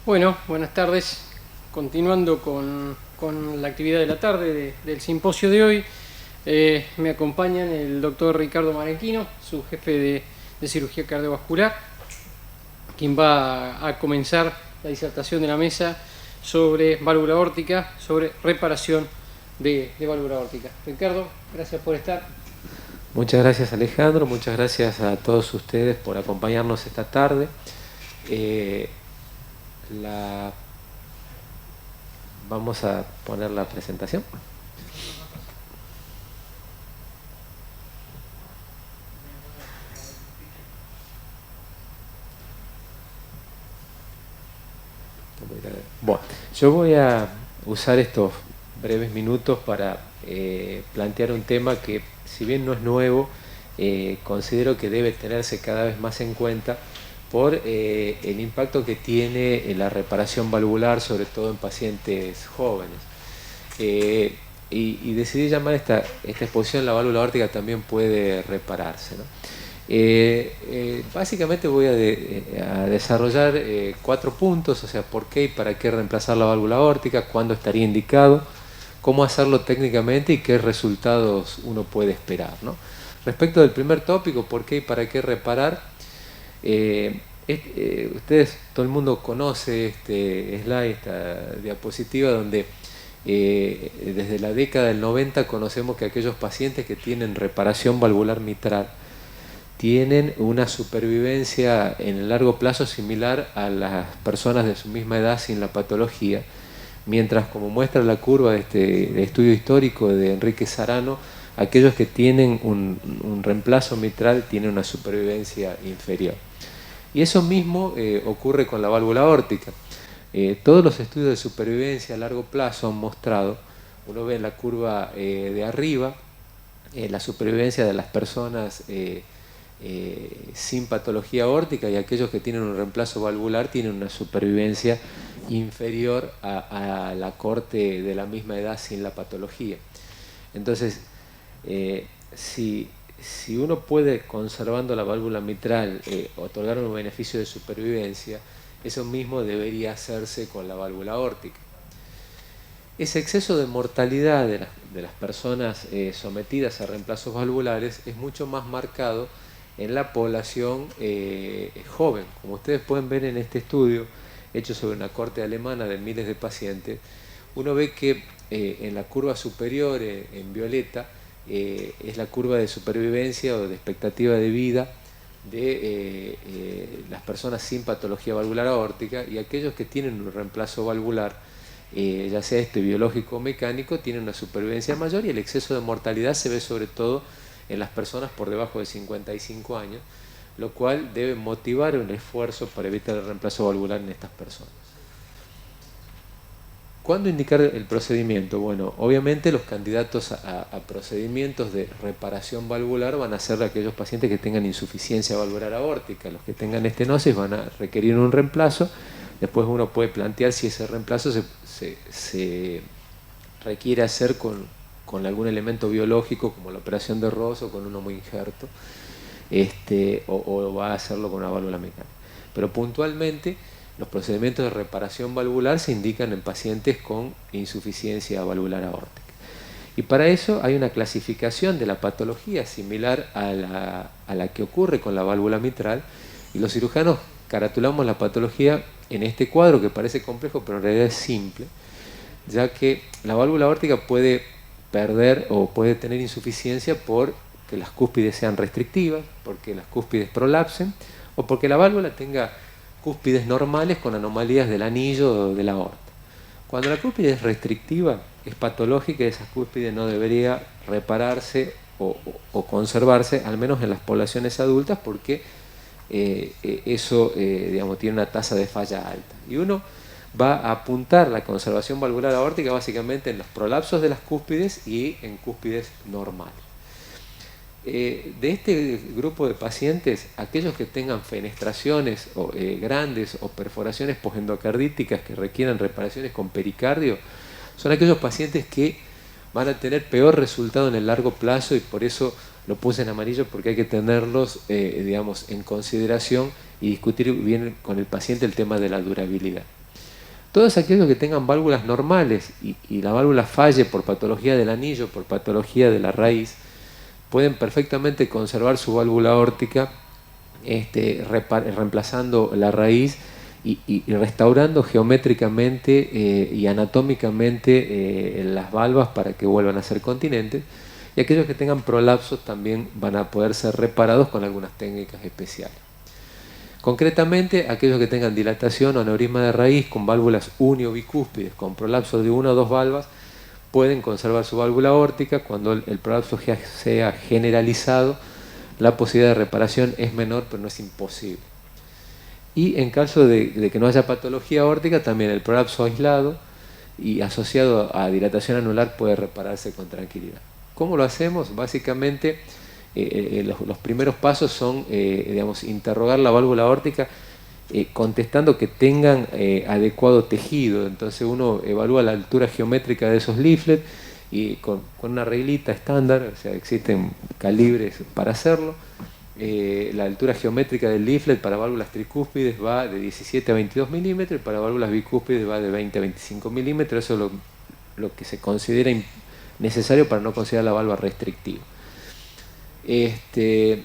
Bueno, buenas tardes. Continuando con la actividad de la tarde del simposio de hoy, me acompañan el doctor Ricardo Marenquino, su jefe de cirugía cardiovascular, quien va a comenzar la disertación de la mesa sobre válvula aórtica, sobre reparación de válvula aórtica. Ricardo, gracias por estar. Muchas gracias, Alejandro, muchas gracias a todos ustedes por acompañarnos esta tarde. Vamos a poner la presentación. Bueno, yo voy a usar estos breves minutos para plantear un tema que, si bien no es nuevo, considero que debe tenerse cada vez más en cuenta por el impacto que tiene en la reparación valvular, sobre todo en pacientes jóvenes. Y decidí llamar esta exposición "La válvula aórtica también puede repararse", ¿no? Básicamente voy a desarrollar 4 puntos, o sea, por qué y para qué reemplazar la válvula aórtica, cuándo estaría indicado, cómo hacerlo técnicamente y qué resultados uno puede esperar, ¿no? Respecto del primer tópico, por qué y para qué reparar, ustedes, todo el mundo conoce este slide, esta diapositiva, donde desde la década del 90 conocemos que aquellos pacientes que tienen reparación valvular mitral tienen una supervivencia en el largo plazo similar a las personas de su misma edad sin la patología, mientras, como muestra la curva de este estudio histórico de Enrique Sarano, aquellos que tienen un reemplazo mitral tienen una supervivencia inferior. Y eso mismo ocurre con la válvula aórtica. Todos los estudios de supervivencia a largo plazo han mostrado, uno ve en la curva de arriba, la supervivencia de las personas sin patología aórtica, y aquellos que tienen un reemplazo valvular tienen una supervivencia inferior a la corte de la misma edad sin la patología. Entonces, si uno puede, conservando la válvula mitral, otorgar un beneficio de supervivencia, eso mismo debería hacerse con la válvula aórtica. Ese exceso de mortalidad de las personas sometidas a reemplazos valvulares es mucho más marcado en la población joven. Como ustedes pueden ver en este estudio, hecho sobre una corte alemana de miles de pacientes, uno ve que en la curva superior, en violeta, es la curva de supervivencia o de expectativa de vida de las personas sin patología valvular aórtica, y aquellos que tienen un reemplazo valvular, ya sea biológico o mecánico, tienen una supervivencia mayor, y el exceso de mortalidad se ve sobre todo en las personas por debajo de 55 años, lo cual debe motivar un esfuerzo para evitar el reemplazo valvular en estas personas. ¿Cuándo indicar el procedimiento? Bueno, obviamente los candidatos a procedimientos de reparación valvular van a ser aquellos pacientes que tengan insuficiencia valvular aórtica. Los que tengan estenosis van a requerir un reemplazo. Después uno puede plantear si ese reemplazo se requiere hacer con algún elemento biológico, como la operación de Ross, o con un homoinjerto, o va a hacerlo con una válvula mecánica. Pero puntualmente, los procedimientos de reparación valvular se indican en pacientes con insuficiencia valvular aórtica. Y para eso hay una clasificación de la patología similar a la que ocurre con la válvula mitral, y los cirujanos caratulamos la patología en este cuadro, que parece complejo, pero en realidad es simple, ya que la válvula aórtica puede perder o puede tener insuficiencia porque las cúspides sean restrictivas, porque las cúspides prolapsen, o porque la válvula tenga cúspides normales con anomalías del anillo o de la aorta. Cuando la cúspide es restrictiva, es patológica, y esa cúspide no debería repararse o conservarse, al menos en las poblaciones adultas, porque eso tiene una tasa de falla alta. Y uno va a apuntar la conservación valvular aórtica básicamente en los prolapsos de las cúspides y en cúspides normales. De este grupo de pacientes, aquellos que tengan fenestraciones grandes o perforaciones posendocardíticas que requieran reparaciones con pericardio, son aquellos pacientes que van a tener peor resultado en el largo plazo, y por eso lo puse en amarillo, porque hay que tenerlos en consideración y discutir bien con el paciente el tema de la durabilidad. Todos aquellos que tengan válvulas normales y la válvula falle por patología del anillo, por patología de la raíz, pueden perfectamente conservar su válvula aórtica reemplazando la raíz y restaurando geométricamente y anatómicamente las valvas para que vuelvan a ser continentes. Y aquellos que tengan prolapsos también van a poder ser reparados con algunas técnicas especiales. Concretamente, aquellos que tengan dilatación o aneurisma de raíz con válvulas unio-bicúspides, con prolapsos de una o dos valvas, pueden conservar su válvula aórtica. Cuando el prolapso sea generalizado, la posibilidad de reparación es menor, pero no es imposible. Y en caso de que no haya patología aórtica, también el prolapso aislado y asociado a dilatación anular puede repararse con tranquilidad. ¿Cómo lo hacemos? Básicamente, los primeros pasos son, interrogar la válvula aórtica contestando que tengan adecuado tejido. Entonces uno evalúa la altura geométrica de esos leaflets y con una reglita estándar, o sea, existen calibres para hacerlo. La altura geométrica del leaflet para válvulas tricúspides va de 17 a 22 milímetros y para válvulas bicúspides va de 20 a 25 milímetros. Eso es lo que se considera necesario para no considerar la válvula restrictiva. El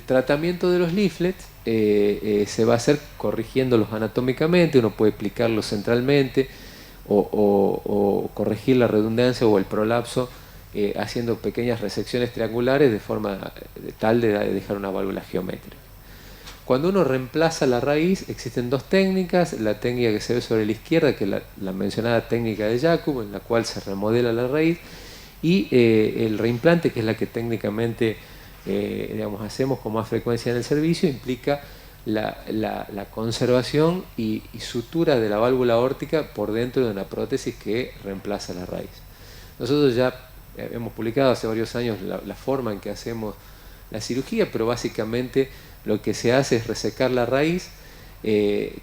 tratamiento de los leaflets se va a hacer corrigiéndolos anatómicamente. Uno puede aplicarlos centralmente o corregir la redundancia o el prolapso haciendo pequeñas resecciones triangulares de forma tal de dejar una válvula geométrica. Cuando uno reemplaza la raíz, existen dos técnicas: la técnica que se ve sobre la izquierda, que es la mencionada técnica de Jakub, en la cual se remodela la raíz, y el reimplante, que es la que técnicamente hacemos con más frecuencia en el servicio, implica la conservación y sutura de la válvula aórtica por dentro de una prótesis que reemplaza la raíz. Nosotros ya hemos publicado hace varios años la forma en que hacemos la cirugía, pero básicamente lo que se hace es resecar la raíz,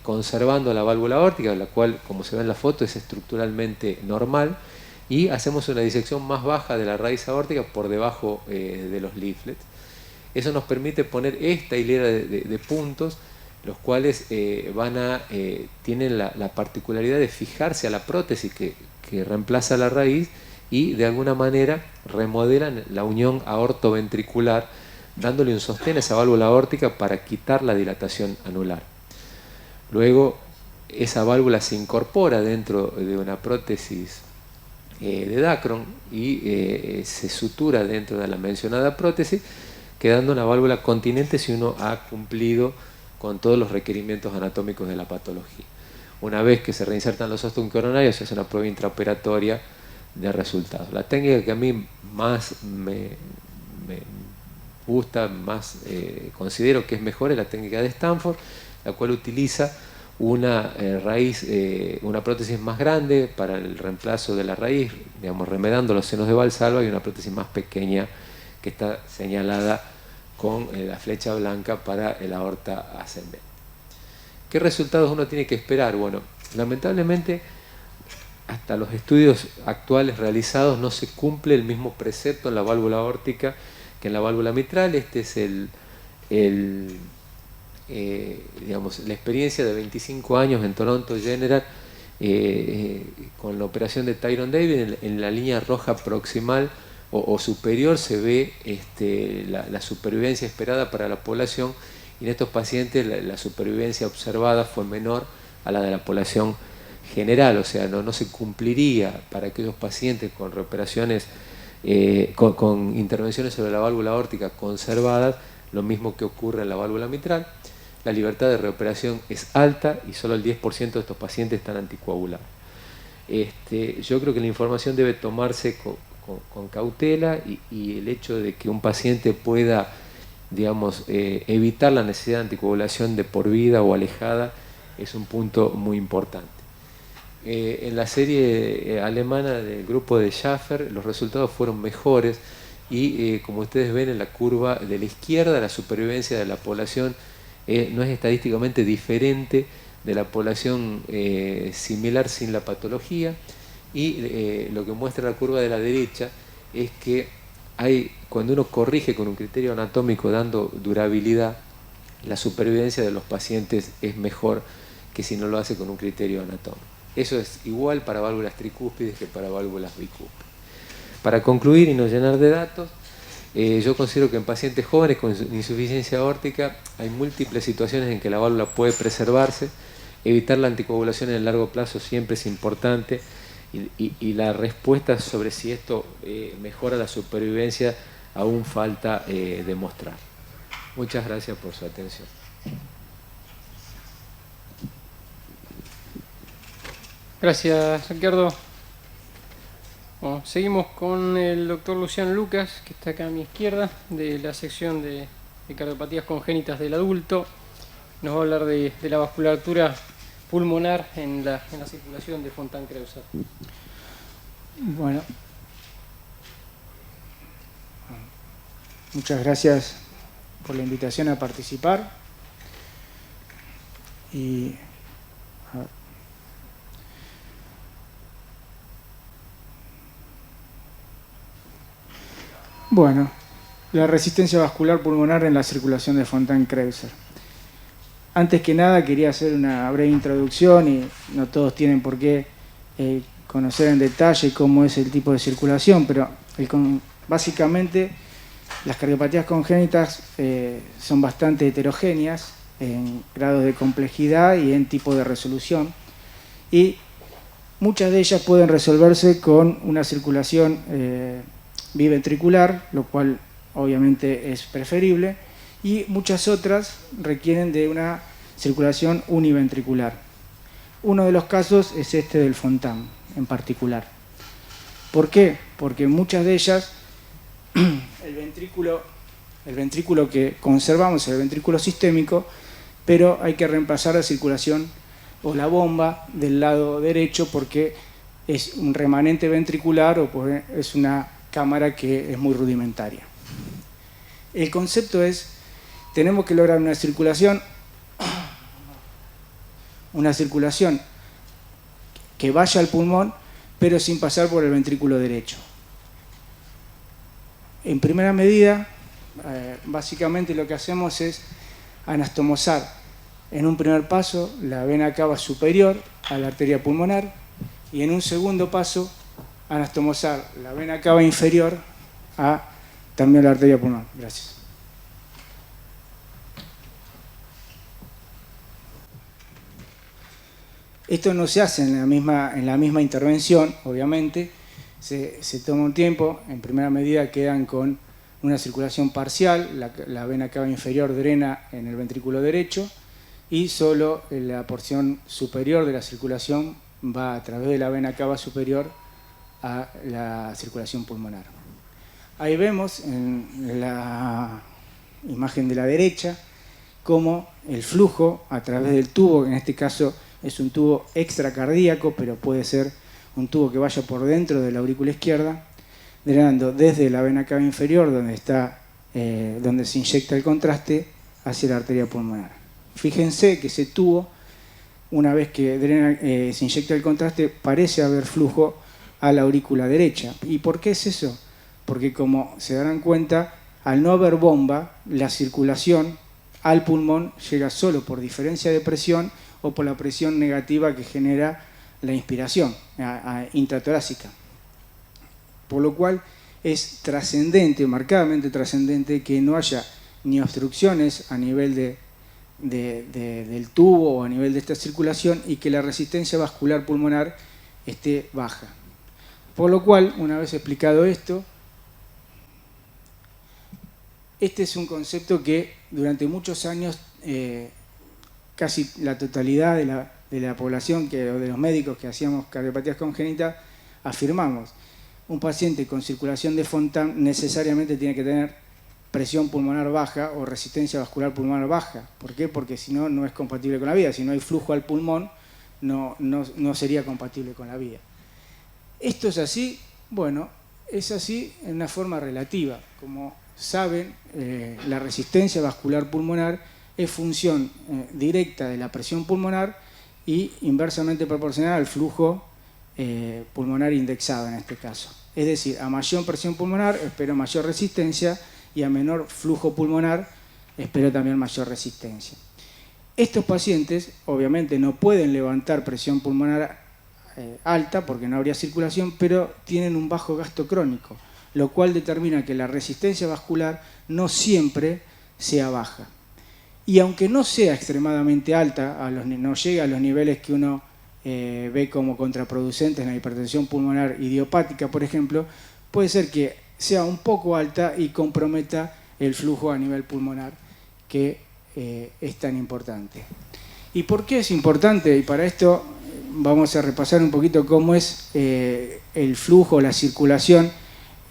conservando la válvula aórtica, la cual, como se ve en la foto, es estructuralmente normal, y hacemos una disección más baja de la raíz aórtica por debajo de los leaflets. Eso nos permite poner esta hilera de puntos, los cuales tienen la particularidad de fijarse a la prótesis que reemplaza la raíz y de alguna manera remodelan la unión aortoventricular, dándole un sostén a esa válvula aórtica para quitar la dilatación anular. Luego, esa válvula se incorpora dentro de una prótesis de Dacron y se sutura dentro de la mencionada prótesis, quedando una válvula continente si uno ha cumplido con todos los requerimientos anatómicos de la patología. Una vez que se reinsertan los ósteos coronarios, se hace una prueba intraoperatoria de resultados. La técnica que a mí más me gusta, más considero que es mejor, es la técnica de Stanford, la cual utiliza una raíz, una prótesis más grande para el reemplazo de la raíz, remedando los senos de Valsalva, y una prótesis más pequeña que está señalada con la flecha blanca para el aorta ascendente. ¿Qué resultados uno tiene que esperar? Bueno, lamentablemente, hasta los estudios actuales realizados no se cumple el mismo precepto en la válvula aórtica que en la válvula mitral. Este es la experiencia de 25 años en Toronto General con la operación de Tyrone Davis. En la línea roja proximal o superior se ve la supervivencia esperada para la población, y en estos pacientes la supervivencia observada fue menor a la de la población general. O sea, no se cumpliría para aquellos pacientes con reoperaciones, con intervenciones sobre la válvula aórtica conservadas, lo mismo que ocurre en la válvula mitral. La libertad de reoperación es alta y solo el 10% de estos pacientes están anticoagulados. Yo creo que la información debe tomarse con cautela, y el hecho de que un paciente pueda, evitar la necesidad de anticoagulación de por vida o alejada es un punto muy importante. En la serie alemana del grupo de Schaffer, los resultados fueron mejores, y como ustedes ven en la curva de la izquierda, la supervivencia de la población no es estadísticamente diferente de la población similar sin la patología, y lo que muestra la curva de la derecha es que cuando uno corrige con un criterio anatómico dando durabilidad, la supervivencia de los pacientes es mejor que si no lo hace con un criterio anatómico. Eso es igual para válvulas tricúspides que para válvulas bicúspides. Para concluir y no llenar de datos, yo considero que en pacientes jóvenes con insuficiencia aórtica hay múltiples situaciones en que la válvula puede preservarse. Evitar la anticoagulación en el largo plazo siempre es importante y la respuesta sobre si esto mejora la supervivencia aún falta demostrar. Muchas gracias por su atención. Gracias, Ricardo. Bueno, seguimos con el doctor Luciano Lucas, que está acá a mi izquierda, de la sección de cardiopatías congénitas del adulto. Nos va a hablar de la vasculatura pulmonar en la circulación de Fontan-Kreuzer. Bueno, muchas gracias por la invitación a participar. Y a ver. Bueno, la resistencia vascular pulmonar en la circulación de Fontan-Kreuzer. Antes que nada quería hacer una breve introducción, y no todos tienen por qué conocer en detalle cómo es el tipo de circulación, pero básicamente las cardiopatías congénitas son bastante heterogéneas en grados de complejidad y en tipo de resolución, y muchas de ellas pueden resolverse con una circulación biventricular, lo cual obviamente es preferible, y muchas otras requieren de una circulación univentricular. Uno de los casos es este del Fontan en particular. ¿Por qué? Porque muchas de ellas el ventrículo que conservamos es el ventrículo sistémico, pero hay que reemplazar la circulación o la bomba del lado derecho porque es un remanente ventricular o porque es una cámara que es muy rudimentaria. El concepto es, tenemos que lograr una circulación que vaya al pulmón, pero sin pasar por el ventrículo derecho. En primera medida, básicamente lo que hacemos es anastomosar en un primer paso la vena cava superior a la arteria pulmonar y en un segundo paso anastomosar la vena cava inferior a también la arteria pulmonar. Gracias. Esto no se hace en la misma intervención, obviamente. Se toma un tiempo. En primera medida quedan con una circulación parcial. La vena cava inferior drena en el ventrículo derecho y solo la porción superior de la circulación va a través de la vena cava superior a la circulación pulmonar. Ahí vemos en la imagen de la derecha cómo el flujo a través del tubo, en este caso es un tubo extracardíaco, pero puede ser un tubo que vaya por dentro de la aurícula izquierda, drenando desde la vena cava inferior, donde se inyecta el contraste, hacia la arteria pulmonar. Fíjense que ese tubo, una vez que se inyecta el contraste, parece haber flujo a la aurícula derecha. ¿Y por qué es eso? Porque, como se darán cuenta, al no haber bomba, la circulación al pulmón llega solo por diferencia de presión o por la presión negativa que genera la inspiración intratorácica. Por lo cual es trascendente, marcadamente trascendente, que no haya ni obstrucciones a nivel del tubo o a nivel de esta circulación y que la resistencia vascular pulmonar esté baja. Por lo cual, una vez explicado esto, este es un concepto que durante muchos años casi la totalidad de la población, o de los médicos que hacíamos cardiopatías congénitas, afirmamos. Un paciente con circulación de Fontan necesariamente tiene que tener presión pulmonar baja o resistencia vascular pulmonar baja. ¿Por qué? Porque si no, no es compatible con la vida. Si no hay flujo al pulmón, no sería compatible con la vida. ¿Esto es así? Bueno, es así en una forma relativa. Como saben, la resistencia vascular pulmonar es función directa de la presión pulmonar y inversamente proporcional al flujo pulmonar indexado en este caso. Es decir, a mayor presión pulmonar espero mayor resistencia y a menor flujo pulmonar espero también mayor resistencia. Estos pacientes obviamente no pueden levantar presión pulmonar alta porque no habría circulación, pero tienen un bajo gasto crónico, lo cual determina que la resistencia vascular no siempre sea baja. Y aunque no sea extremadamente alta, no llegue a los niveles que uno ve como contraproducentes en la hipertensión pulmonar idiopática, por ejemplo, puede ser que sea un poco alta y comprometa el flujo a nivel pulmonar, que es tan importante. ¿Y por qué es importante? Y para esto vamos a repasar un poquito cómo es el flujo, la circulación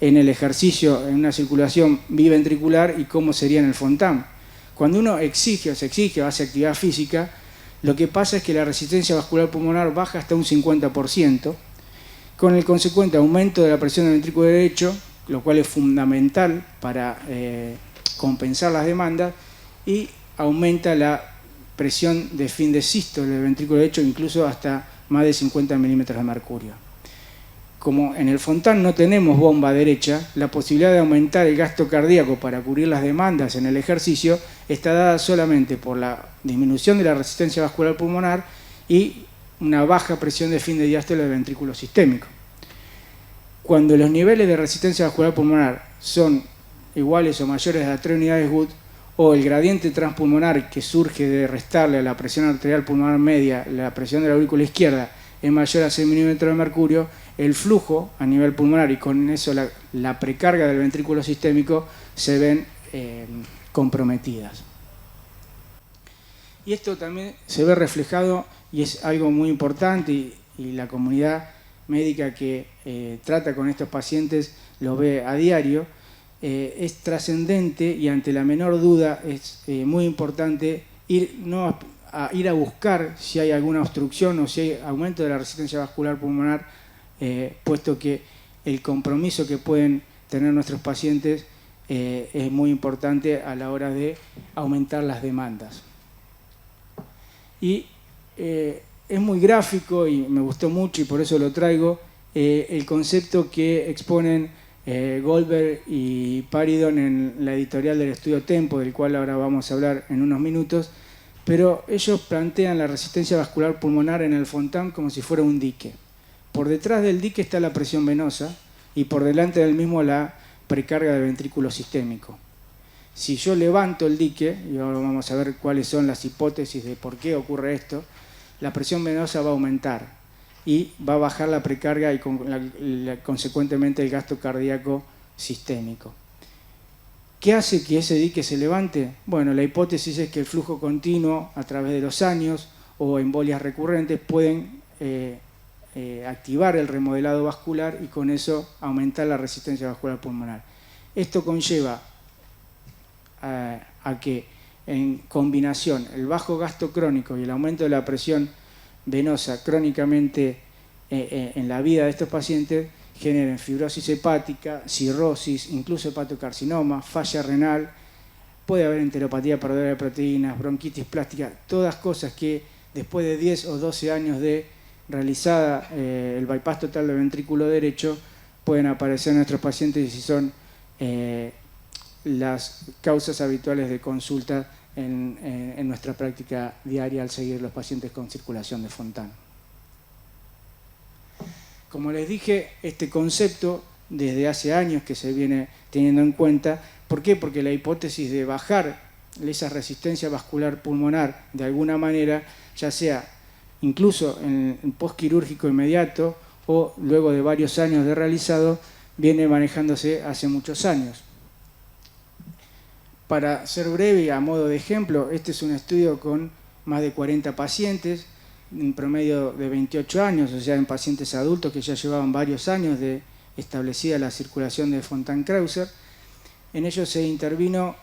en el ejercicio, en una circulación biventricular, y cómo sería en el Fontan. Cuando uno exige o hace actividad física, lo que pasa es que la resistencia vascular pulmonar baja hasta un 50%, con el consecuente aumento de la presión del ventrículo derecho, lo cual es fundamental para compensar las demandas, y aumenta la presión de fin de sístole del ventrículo derecho, incluso hasta más de 50 milímetros de mercurio. Como en el Fontan no tenemos bomba derecha, la posibilidad de aumentar el gasto cardíaco para cubrir las demandas en el ejercicio está dada solamente por la disminución de la resistencia vascular pulmonar y una baja presión de fin de diástole del ventrículo sistémico. Cuando los niveles de resistencia vascular pulmonar son iguales o mayores a 3 unidades Wood, o el gradiente transpulmonar que surge de restarle a la presión arterial pulmonar media, la presión de la aurícula izquierda, es mayor a 6 milímetros de mercurio, el flujo a nivel pulmonar y con eso la precarga del ventrículo sistémico se ven comprometidas. Y esto también se ve reflejado, y es algo muy importante, y la comunidad médica que trata con estos pacientes lo ve a diario. Es trascendente, y ante la menor duda es muy importante ir a buscar si hay alguna obstrucción o si hay aumento de la resistencia vascular pulmonar, puesto que el compromiso que pueden tener nuestros pacientes es muy importante a la hora de aumentar las demandas. Y es muy gráfico y me gustó mucho, y por eso lo traigo, el concepto que exponen Goldberg y Paridon en la editorial del estudio Tempo, del cual ahora vamos a hablar en unos minutos, pero ellos plantean la resistencia vascular pulmonar en el Fontan como si fuera un dique. Por detrás del dique está la presión venosa y por delante del mismo la precarga del ventrículo sistémico. Si yo levanto el dique, y ahora vamos a ver cuáles son las hipótesis de por qué ocurre esto, la presión venosa va a aumentar y va a bajar la precarga y consecuentemente el gasto cardíaco sistémico. ¿Qué hace que ese dique se levante? Bueno, la hipótesis es que el flujo continuo a través de los años o embolias recurrentes pueden activar el remodelado vascular y con eso aumentar la resistencia vascular pulmonar. Esto conlleva a que en combinación el bajo gasto crónico y el aumento de la presión venosa crónicamente en la vida de estos pacientes generen fibrosis hepática, cirrosis, incluso hepatocarcinoma, falla renal, puede haber enteropatía perdedora de proteínas, bronquitis plástica, todas cosas que después de 10 o 12 años de realizada el bypass total del ventrículo derecho pueden aparecer en nuestros pacientes y son las causas habituales de consulta en nuestra práctica diaria al seguir los pacientes con circulación de Fontan. Como les dije, este concepto desde hace años que se viene teniendo en cuenta. ¿Por qué? Porque la hipótesis de bajar esa resistencia vascular pulmonar de alguna manera, ya sea incluso en postquirúrgico inmediato o luego de varios años de realizado, viene manejándose hace muchos años. Para ser breve y a modo de ejemplo, este es un estudio con más de 40 pacientes, en promedio de 28 años, o sea, en pacientes adultos que ya llevaban varios años de establecida la circulación de Fontan-Kreuser. En ellos se intervino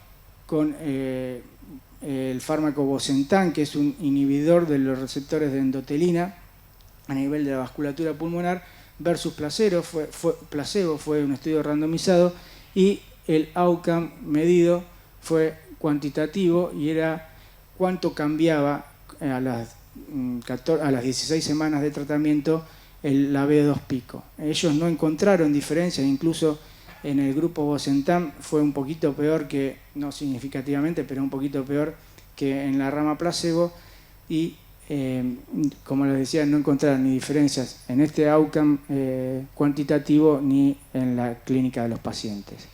con el fármaco Bosentan, que es un inhibidor de los receptores de endotelina a nivel de la vasculatura pulmonar, versus placebo, fue un estudio randomizado, y el outcome medido fue cuantitativo y era cuánto cambiaba a las 16 semanas de tratamiento la B2 pico. Ellos no encontraron diferencias, incluso en el grupo Bosentan fue un poquito peor no significativamente, pero un poquito peor que en la rama placebo y, como les decía, no encontraron ni diferencias en este outcome cuantitativo ni en la clínica de los pacientes.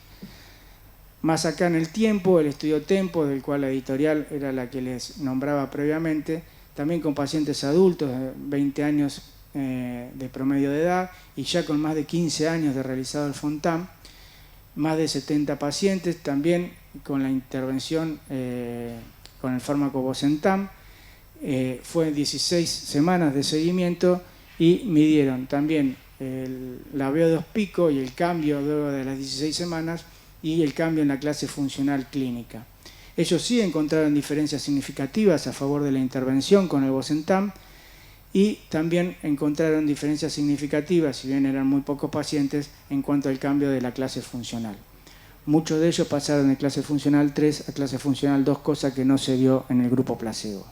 Más acá en el tiempo, el estudio Tempo, del cual la editorial era la que les nombraba previamente, también con pacientes adultos de 20 años de promedio de edad y ya con más de 15 años de realizado el FONTAN, más de 70 pacientes también con la intervención con el fármaco Bosentan. Fue 16 semanas de seguimiento y midieron también la VO2 pico y el cambio luego de las 16 semanas y el cambio en la clase funcional clínica. Ellos sí encontraron diferencias significativas a favor de la intervención con el Bosentan y también encontraron diferencias significativas, si bien eran muy pocos pacientes, en cuanto al cambio de la clase funcional. Muchos de ellos pasaron de clase funcional 3 a clase funcional 2, cosa que no se dio en el grupo placebo.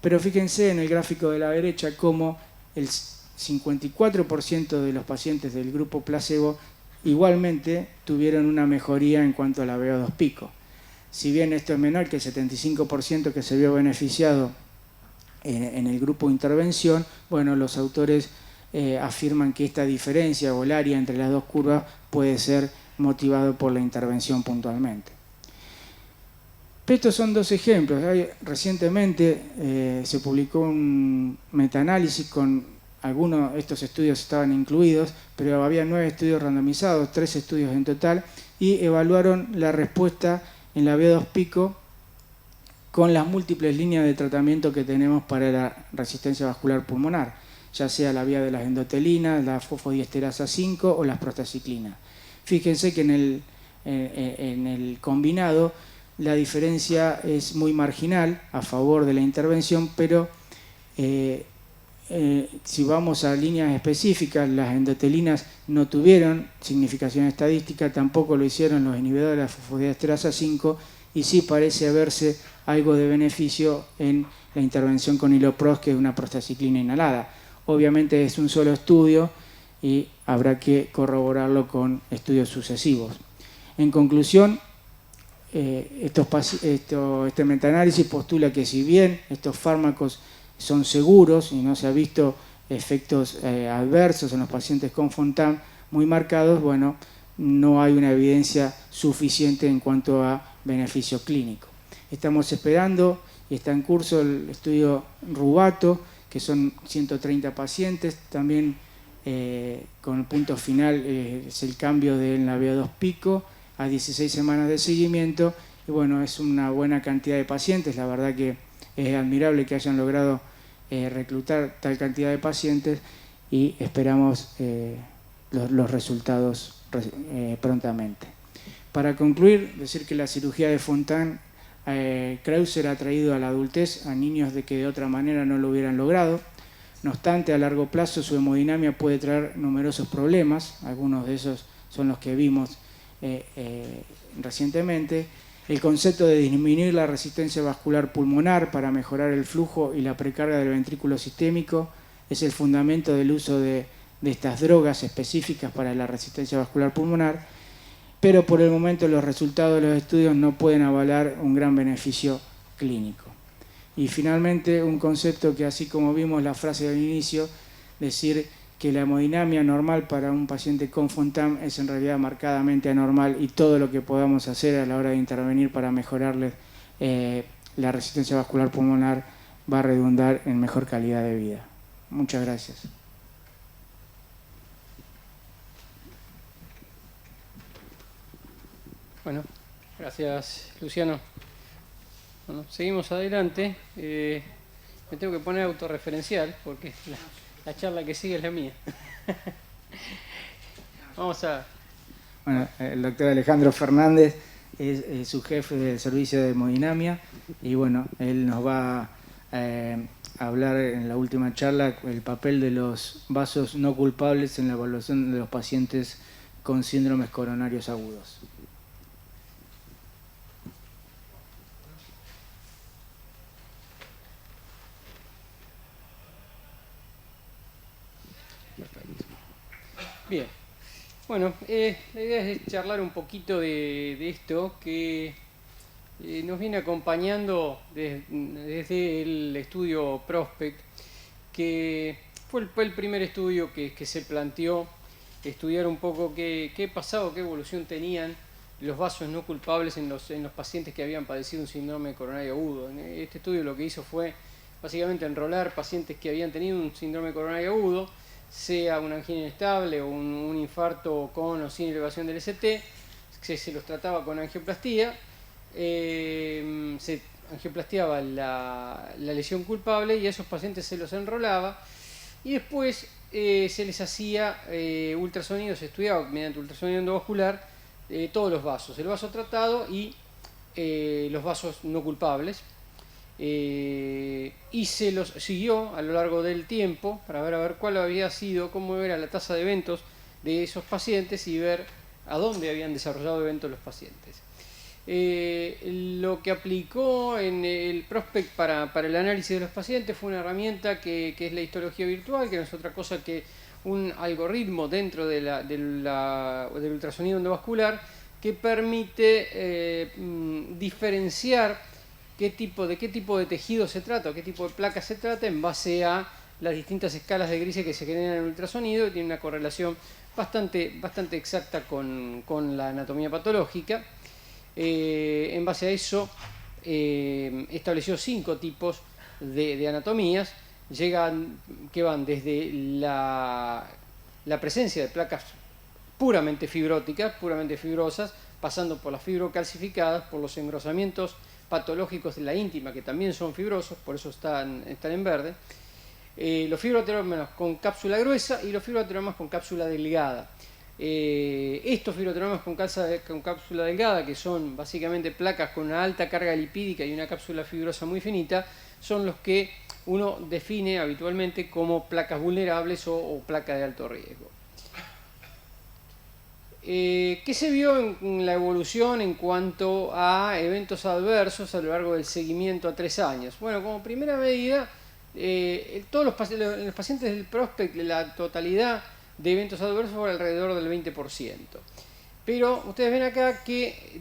Pero fíjense en el gráfico de la derecha cómo el 54% de los pacientes del grupo placebo igualmente tuvieron una mejoría en cuanto a la VO2 pico. Si bien esto es menor que el 75% que se vio beneficiado en el grupo de intervención, bueno, los autores afirman que esta diferencia o el área entre las dos curvas puede ser motivado por la intervención puntualmente. Estos son dos ejemplos. Recientemente se publicó un metaanálisis con algunos de estos estudios estaban incluidos, pero había 9 estudios randomizados, 3 estudios en total, y evaluaron la respuesta en la VO2 pico con las múltiples líneas de tratamiento que tenemos para la resistencia vascular pulmonar, ya sea la vía de las endotelinas, la fosfodiesterasa 5 o las prostaciclinas. Fíjense que en el combinado la diferencia es muy marginal a favor de la intervención, pero si vamos a líneas específicas, las endotelinas no tuvieron significación estadística, tampoco lo hicieron los inhibidores de la fosfodiesterasa 5 y sí parece haberse algo de beneficio en la intervención con iloprost, que es una prostaciclina inhalada. Obviamente es un solo estudio y habrá que corroborarlo con estudios sucesivos. En conclusión, este metaanálisis postula que si bien estos fármacos son seguros y no se ha visto efectos adversos en los pacientes con FONTAN muy marcados, bueno, no hay una evidencia suficiente en cuanto a beneficio clínico. Estamos esperando y está en curso el estudio Rubato, que son 130 pacientes, también con el punto final es el cambio de la VO2 pico a 16 semanas de seguimiento, y bueno, es una buena cantidad de pacientes, la verdad que es admirable que hayan logrado reclutar tal cantidad de pacientes y esperamos los resultados prontamente. Para concluir, decir que la cirugía de Fontan Kreuzer ha traído a la adultez a niños de que de otra manera no lo hubieran logrado. No obstante, a largo plazo su hemodinamia puede traer numerosos problemas, algunos de esos son los que vimos recientemente. El concepto de disminuir la resistencia vascular pulmonar para mejorar el flujo y la precarga del ventrículo sistémico es el fundamento del uso de estas drogas específicas para la resistencia vascular pulmonar, pero por el momento los resultados de los estudios no pueden avalar un gran beneficio clínico. Y finalmente, un concepto que, así como vimos la frase del inicio, decir que la hemodinamia normal para un paciente con FONTAN es en realidad marcadamente anormal, y todo lo que podamos hacer a la hora de intervenir para mejorarle la resistencia vascular pulmonar va a redundar en mejor calidad de vida. Muchas gracias. Bueno, gracias Luciano. Bueno, seguimos adelante. Me tengo que poner autorreferencial porque la charla que sigue es la mía. Vamos a... Bueno, el doctor Alejandro Fernández es su jefe del servicio de hemodinamia y bueno, él nos va a hablar en la última charla el papel de los vasos no culpables en la evaluación de los pacientes con síndromes coronarios agudos. Bien, bueno, la idea es charlar un poquito de esto, que nos viene acompañando desde el estudio Prospect, que fue el primer estudio que se planteó estudiar un poco qué pasaba, qué evolución tenían los vasos no culpables en los pacientes que habían padecido un síndrome coronario agudo. Este estudio lo que hizo fue básicamente enrolar pacientes que habían tenido un síndrome coronario agudo, sea una angina inestable o un infarto con o sin elevación del ST, se los trataba con angioplastía, se angioplastiaba la lesión culpable y a esos pacientes se los enrolaba y después se les hacía ultrasonido, se estudiaba mediante ultrasonido endovascular todos los vasos, el vaso tratado y los vasos no culpables. Y se los siguió a lo largo del tiempo para ver cuál había sido, cómo era la tasa de eventos de esos pacientes y ver a dónde habían desarrollado eventos los pacientes. Lo que aplicó en el Prospect para el análisis de los pacientes fue una herramienta que es la histología virtual, que no es otra cosa que un algoritmo dentro del ultrasonido endovascular que permite diferenciar de qué tipo de tejido se trata o qué tipo de placa se trata en base a las distintas escalas de grises que se generan en el ultrasonido, y tiene una correlación bastante exacta con la anatomía patológica. En base a eso estableció 5 tipos de anatomías que van desde la presencia de placas puramente fibróticas, puramente fibrosas, pasando por las fibrocalcificadas, por los engrosamientos patológicos de la íntima, que también son fibrosos, por eso están en verde, los fibroaterómenos con cápsula gruesa y los fibroaterómenos con cápsula delgada. Estos fibroaterómenos con cápsula delgada, que son básicamente placas con una alta carga lipídica y una cápsula fibrosa muy finita, son los que uno define habitualmente como placas vulnerables o placas de alto riesgo. ¿Qué se vio en la evolución en cuanto a eventos adversos a lo largo del seguimiento a 3 años? Bueno, como primera medida, todos los pacientes del Prospect, la totalidad de eventos adversos fue alrededor del 20%. Pero ustedes ven acá que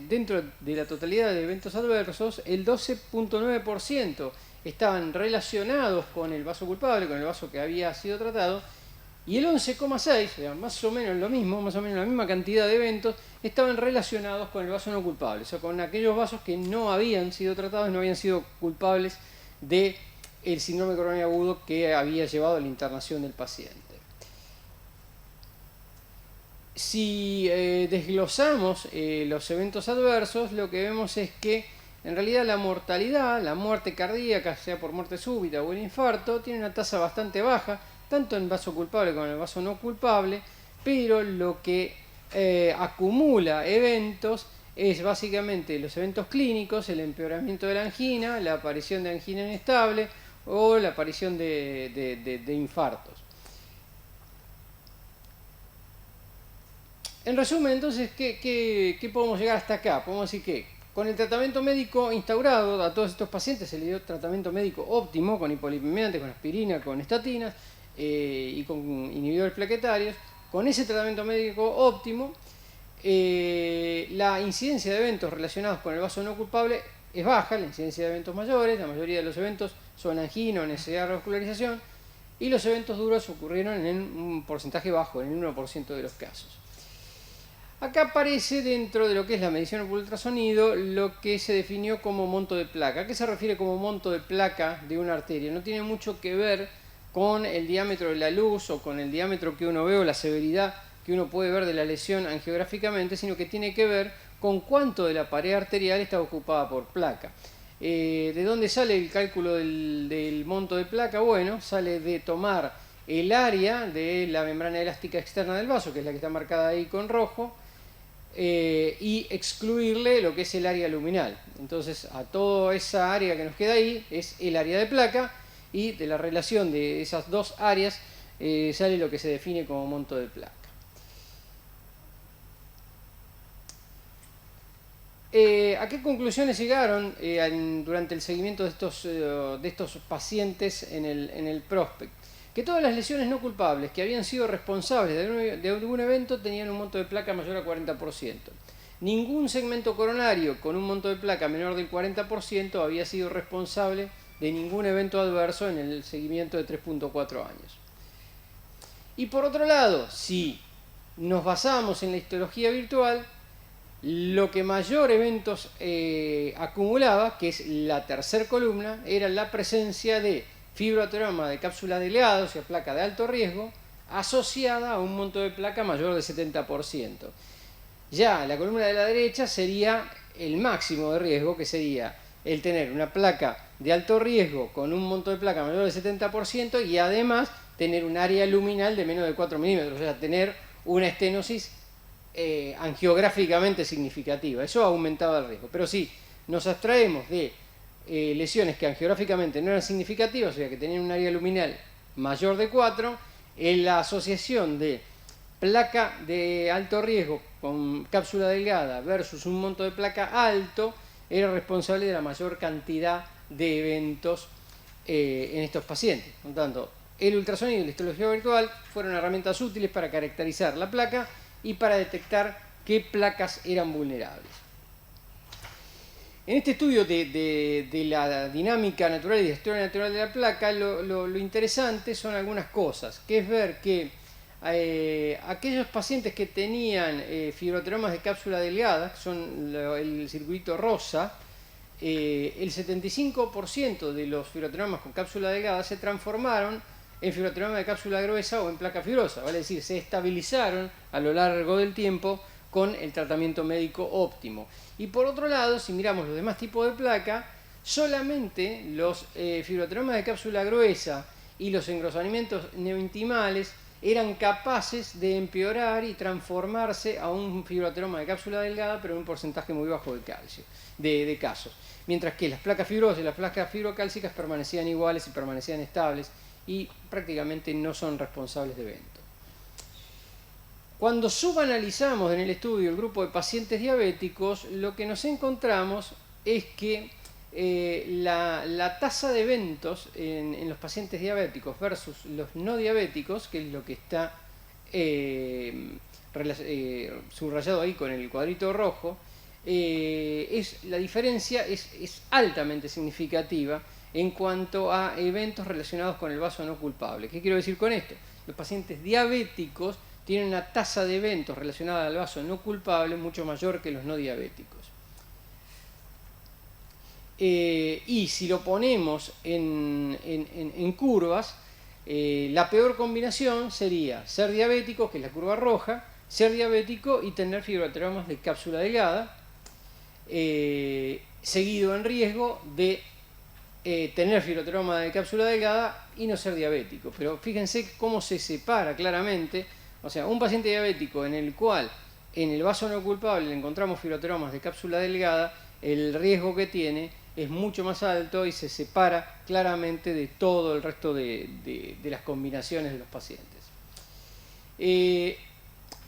dentro de la totalidad de eventos adversos, el 12.9% estaban relacionados con el vaso culpable, con el vaso que había sido tratado, y el 11,6%, o sea, más o menos lo mismo, más o menos la misma cantidad de eventos, estaban relacionados con el vaso no culpable, o sea, con aquellos vasos que no habían sido tratados, no habían sido culpables del síndrome coronario agudo que había llevado a la internación del paciente. Si desglosamos los eventos adversos, lo que vemos es que en realidad la mortalidad, la muerte cardíaca, sea por muerte súbita o el infarto, tiene una tasa bastante baja, tanto en el vaso culpable como en el vaso no culpable, pero lo que acumula eventos es básicamente los eventos clínicos, el empeoramiento de la angina, la aparición de angina inestable o la aparición de infartos. En resumen, entonces, ¿qué podemos llegar hasta acá? Podemos decir que con el tratamiento médico instaurado a todos estos pacientes se le dio tratamiento médico óptimo con hipolipemiantes, con aspirina, con estatinas y con inhibidores plaquetarios. Con ese tratamiento médico óptimo, la incidencia de eventos relacionados con el vaso no culpable es baja, la incidencia de eventos mayores, la mayoría de los eventos son angina o necesidad de revascularización, y los eventos duros ocurrieron en un porcentaje bajo, en el 1% de los casos. Acá aparece dentro de lo que es la medición por ultrasonido lo que se definió como monto de placa. ¿A qué se refiere como monto de placa de una arteria? No tiene mucho que ver con el diámetro de la luz o con el diámetro que uno ve o la severidad que uno puede ver de la lesión angiográficamente, sino que tiene que ver con cuánto de la pared arterial está ocupada por placa. ¿De dónde sale el cálculo del monto de placa? Bueno, sale de tomar el área de la membrana elástica externa del vaso, que es la que está marcada ahí con rojo, y excluirle lo que es el área luminal. Entonces a toda esa área que nos queda ahí es el área de placa, y de la relación de esas dos áreas sale lo que se define como monto de placa. ¿A qué conclusiones llegaron durante el seguimiento de estos pacientes en el Prospect? Que todas las lesiones no culpables que habían sido responsables de algún evento tenían un monto de placa mayor a 40%. ningún segmento coronario con un monto de placa menor del 40% había sido responsable de ningún evento adverso en el seguimiento de 3.4 años. Y por otro lado, si nos basamos en la histología virtual, lo que mayor eventos acumulaba, que es la tercera columna, era la presencia de fibroateroma de cápsula delgada, o sea, placa de alto riesgo, asociada a un monto de placa mayor del 70%. Ya la columna de la derecha sería el máximo de riesgo, que sería el tener una placa de alto riesgo con un monto de placa mayor del 70% y además tener un área luminal de menos de 4 milímetros, o sea, tener una estenosis angiográficamente significativa. Eso aumentaba el riesgo. Pero si nos abstraemos de lesiones que angiográficamente no eran significativas, o sea, que tenían un área luminal mayor de 4, en la asociación de placa de alto riesgo con cápsula delgada versus un monto de placa alto era responsable de la mayor cantidad de eventos en estos pacientes. Por lo tanto, el ultrasonido y la histología virtual fueron herramientas útiles para caracterizar la placa y para detectar qué placas eran vulnerables. En este estudio de la dinámica natural y de la historia natural de la placa, lo interesante son algunas cosas, que es ver que aquellos pacientes que tenían fibroateromas de cápsula delgada, que son el circuito rosa, el 75% de los fibroateromas con cápsula delgada se transformaron en fibroateroma de cápsula gruesa o en placa fibrosa, vale decir, se estabilizaron a lo largo del tiempo con el tratamiento médico óptimo. Y por otro lado, si miramos los demás tipos de placa, solamente los fibroateromas de cápsula gruesa y los engrosamientos neointimales eran capaces de empeorar y transformarse a un fibroateroma de cápsula delgada, pero en un porcentaje muy bajo de calcio, de casos. Mientras que las placas fibrosas y las placas fibrocálcicas permanecían iguales y permanecían estables y prácticamente no son responsables de evento. Cuando subanalizamos en el estudio el grupo de pacientes diabéticos, lo que nos encontramos es que la tasa de eventos en los pacientes diabéticos versus los no diabéticos, que es lo que está subrayado ahí con el cuadrito rojo, la diferencia es altamente significativa en cuanto a eventos relacionados con el vaso no culpable. ¿Qué quiero decir con esto? Los pacientes diabéticos tienen una tasa de eventos relacionada al vaso no culpable mucho mayor que los no diabéticos. Y si lo ponemos en curvas, la peor combinación sería ser diabético, que es la curva roja, ser diabético y tener fibroateromas de cápsula delgada, seguido en riesgo de tener fibroateroma de cápsula delgada y no ser diabético. Pero fíjense cómo se separa claramente, o sea, un paciente diabético en el cual en el vaso no culpable le encontramos fibroateromas de cápsula delgada, el riesgo que tiene es mucho más alto y se separa claramente de todo el resto de las combinaciones de los pacientes.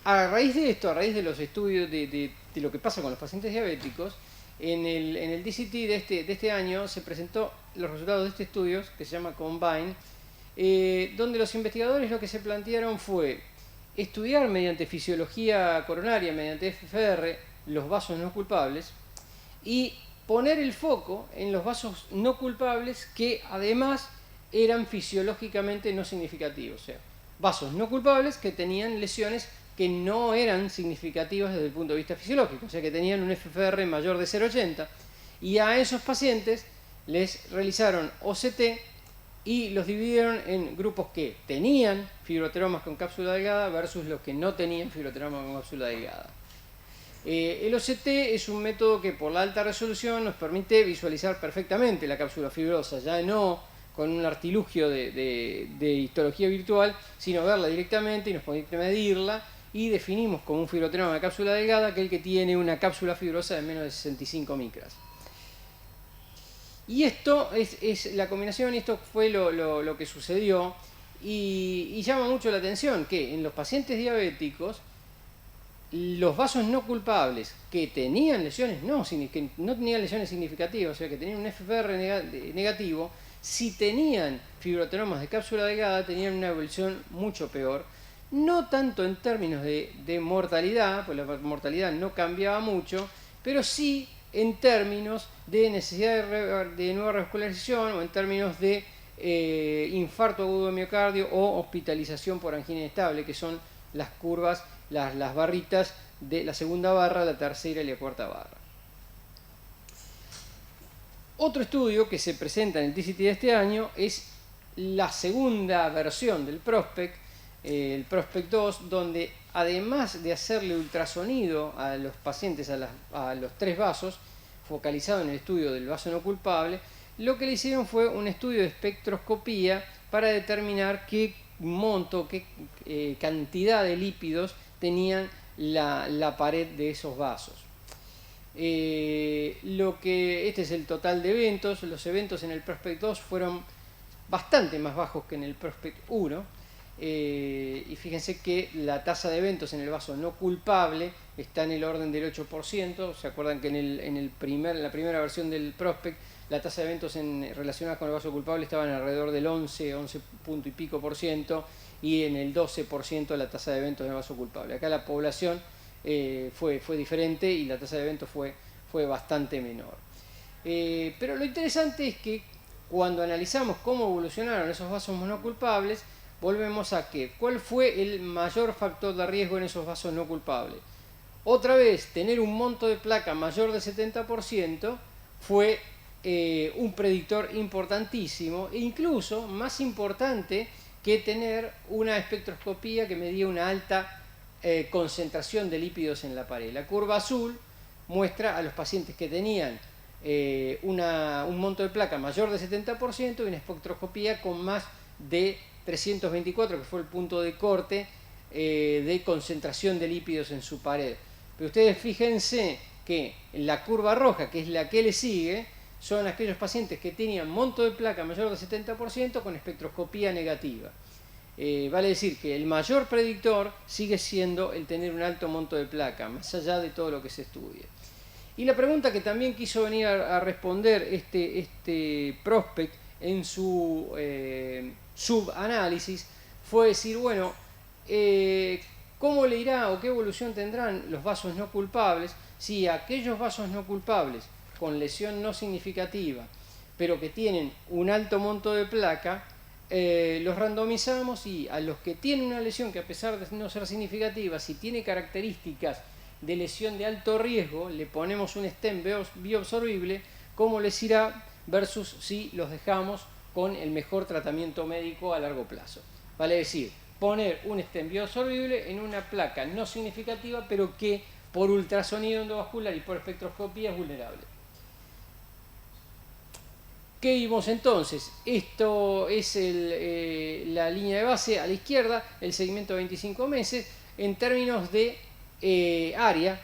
A raíz de esto, a raíz de los estudios de lo que pasa con los pacientes diabéticos, en el DCT de este año se presentó los resultados de este estudio que se llama Combine, donde los investigadores lo que se plantearon fue estudiar mediante fisiología coronaria, mediante FFR, los vasos no culpables y poner el foco en los vasos no culpables que además eran fisiológicamente no significativos, o sea, vasos no culpables que tenían lesiones que no eran significativas desde el punto de vista fisiológico, o sea que tenían un FFR mayor de 0,80 y a esos pacientes les realizaron OCT y los dividieron en grupos que tenían fibroateromas con cápsula delgada versus los que no tenían fibroateromas con cápsula delgada. El OCT es un método que por la alta resolución nos permite visualizar perfectamente la cápsula fibrosa, ya no con un artilugio de histología virtual, sino verla directamente y nos permite medirla y definimos como un fibroateroma de cápsula delgada aquel que tiene una cápsula fibrosa de menos de 65 micras. Y esto es la combinación, y esto fue lo que sucedió, y llama mucho la atención que en los pacientes diabéticos los vasos no culpables que tenían lesiones que no tenían lesiones significativas, o sea que tenían un FFR negativo, si tenían fibroateromas de cápsula delgada tenían una evolución mucho peor, no tanto en términos de mortalidad, pues la mortalidad no cambiaba mucho, pero sí en términos de necesidad de nueva revascularización o en términos de infarto agudo de miocardio o hospitalización por angina inestable, que son las curvas, las barritas de la segunda barra, la tercera y la cuarta barra. Otro estudio que se presenta en el TCT de este año es la segunda versión del Prospect, el Prospect 2, donde además de hacerle ultrasonido a los pacientes a los 3 vasos, focalizado en el estudio del vaso no culpable, lo que le hicieron fue un estudio de espectroscopía para determinar qué monto, qué cantidad de lípidos tenían la pared de esos vasos. Este es el total de eventos. Los eventos en el Prospect 2 fueron bastante más bajos que en el Prospect 1. Y fíjense que la tasa de eventos en el vaso no culpable está en el orden del 8%. ¿Se acuerdan que en la primera versión del Prospect la tasa de eventos relacionadas con el vaso culpable estaban alrededor del 11 punto y pico por ciento, y en el 12% la tasa de eventos en el vaso culpable? Acá la población fue diferente y la tasa de eventos fue bastante menor. Pero lo interesante es que cuando analizamos cómo evolucionaron esos vasos no culpables, volvemos a que ¿cuál fue el mayor factor de riesgo en esos vasos no culpables? Otra vez, tener un monto de placa mayor del 70% fue un predictor importantísimo, e incluso más importante que tener una espectroscopía que medía una alta concentración de lípidos en la pared. La curva azul muestra a los pacientes que tenían un monto de placa mayor del 70% y una espectroscopía con más de 324, que fue el punto de corte de concentración de lípidos en su pared. Pero ustedes fíjense que la curva roja, que es la que le sigue, son aquellos pacientes que tenían monto de placa mayor del 70% con espectroscopía negativa. Vale decir que el mayor predictor sigue siendo el tener un alto monto de placa, más allá de todo lo que se estudie. Y la pregunta que también quiso venir a responder este Prospect en su subanálisis fue decir, bueno, ¿cómo le irá o qué evolución tendrán los vasos no culpables si aquellos vasos no culpables con lesión no significativa, pero que tienen un alto monto de placa, los randomizamos y a los que tienen una lesión que a pesar de no ser significativa, si tiene características de lesión de alto riesgo, le ponemos un stent bioabsorbible, cómo les irá versus si los dejamos con el mejor tratamiento médico a largo plazo? Vale decir, poner un stent bioabsorbible en una placa no significativa, pero que por ultrasonido endovascular y por espectroscopía es vulnerable. ¿Qué vimos entonces? Esto es la línea de base a la izquierda, el segmento de 25 meses, en términos de área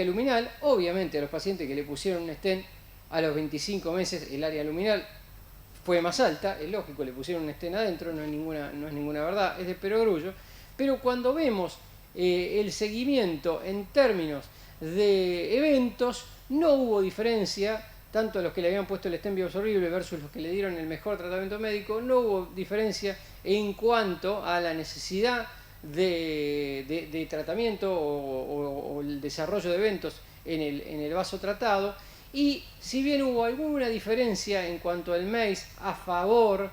luminal. Obviamente a los pacientes que le pusieron un stent a los 25 meses el área luminal fue más alta, es lógico, le pusieron un stent adentro, no es ninguna verdad, es de perogrullo. Pero cuando vemos el seguimiento en términos de eventos, no hubo diferencia, tanto los que le habían puesto el stent bioabsorbible versus los que le dieron el mejor tratamiento médico, no hubo diferencia en cuanto a la necesidad de tratamiento o el desarrollo de eventos en el vaso tratado. Y si bien hubo alguna diferencia en cuanto al MACE a favor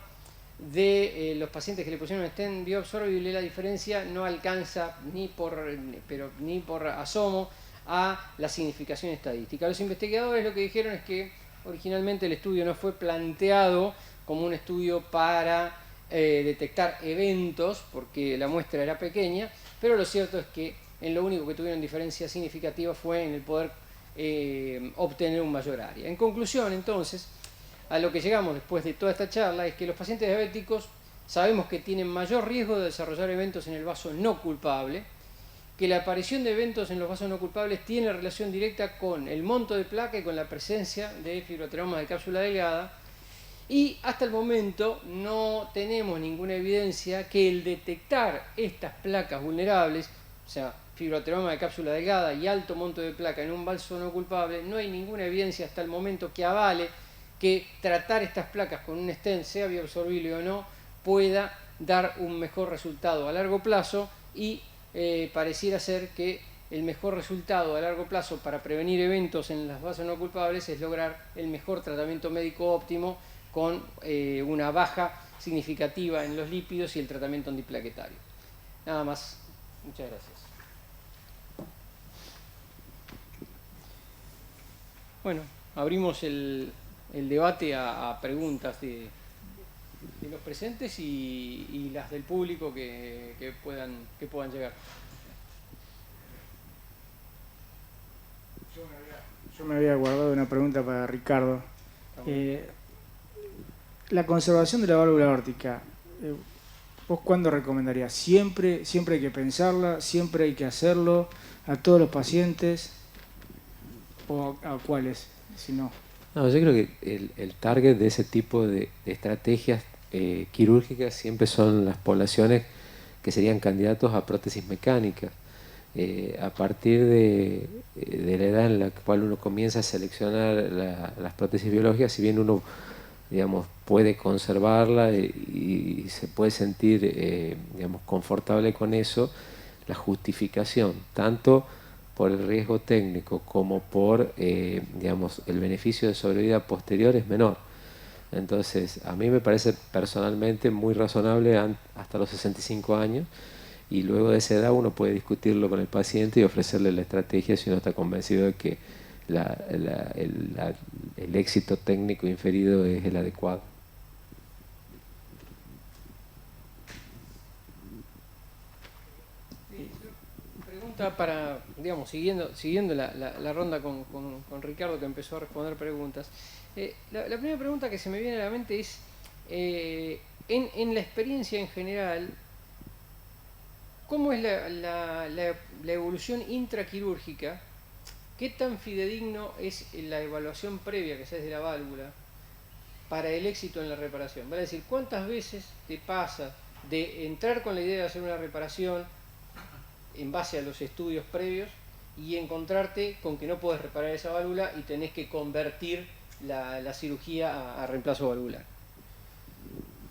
de los pacientes que le pusieron un stent bioabsorbible, la diferencia no alcanza ni por asomo a la significación estadística. Los investigadores lo que dijeron es que originalmente el estudio no fue planteado como un estudio para detectar eventos, porque la muestra era pequeña, pero lo cierto es que en lo único que tuvieron diferencia significativa fue en el poder obtener un mayor área. En conclusión, entonces, a lo que llegamos después de toda esta charla es que los pacientes diabéticos sabemos que tienen mayor riesgo de desarrollar eventos en el vaso no culpable, que la aparición de eventos en los vasos no culpables tiene relación directa con el monto de placa y con la presencia de fibroateroma de cápsula delgada, y hasta el momento no tenemos ninguna evidencia que el detectar estas placas vulnerables, o sea, fibroateroma de cápsula delgada y alto monto de placa en un vaso no culpable, no hay ninguna evidencia hasta el momento que avale que tratar estas placas con un stent, sea bioabsorbible o no, pueda dar un mejor resultado a largo plazo y pareciera ser que el mejor resultado a largo plazo para prevenir eventos en las bases no culpables es lograr el mejor tratamiento médico óptimo con una baja significativa en los lípidos y el tratamiento antiplaquetario. Nada más. Muchas gracias. Bueno, abrimos el debate a preguntas de los presentes y las del público que puedan llegar. Yo me había guardado una pregunta para Ricardo. La conservación de la válvula aórtica, ¿vos cuándo recomendarías? ¿Siempre hay que pensarla? ¿Siempre hay que hacerlo? ¿A todos los pacientes? ¿O a cuáles? Si no. No, yo creo que el target de ese tipo de estrategias quirúrgicas siempre son las poblaciones que serían candidatos a prótesis mecánicas. A partir de la edad en la cual uno comienza a seleccionar las prótesis biológicas, si bien uno, digamos, puede conservarla y se puede sentir, digamos, confortable con eso, la justificación, tanto por el riesgo técnico como por, digamos, el beneficio de sobrevida posterior es menor. Entonces, a mí me parece personalmente muy razonable hasta los 65 años, y luego de esa edad uno puede discutirlo con el paciente y ofrecerle la estrategia si uno está convencido de que el éxito técnico inferido es el adecuado. Pregunta para, digamos, siguiendo la ronda con Ricardo, que empezó a responder preguntas. La primera pregunta que se me viene a la mente es, en la experiencia en general, ¿cómo es la evolución intraquirúrgica? ¿Qué tan fidedigno es la evaluación previa que se hace de la válvula para el éxito en la reparación? Vale decir, ¿cuántas veces te pasa de entrar con la idea de hacer una reparación en base a los estudios previos y encontrarte con que no puedes reparar esa válvula y tenés que convertir la cirugía a reemplazo valvular?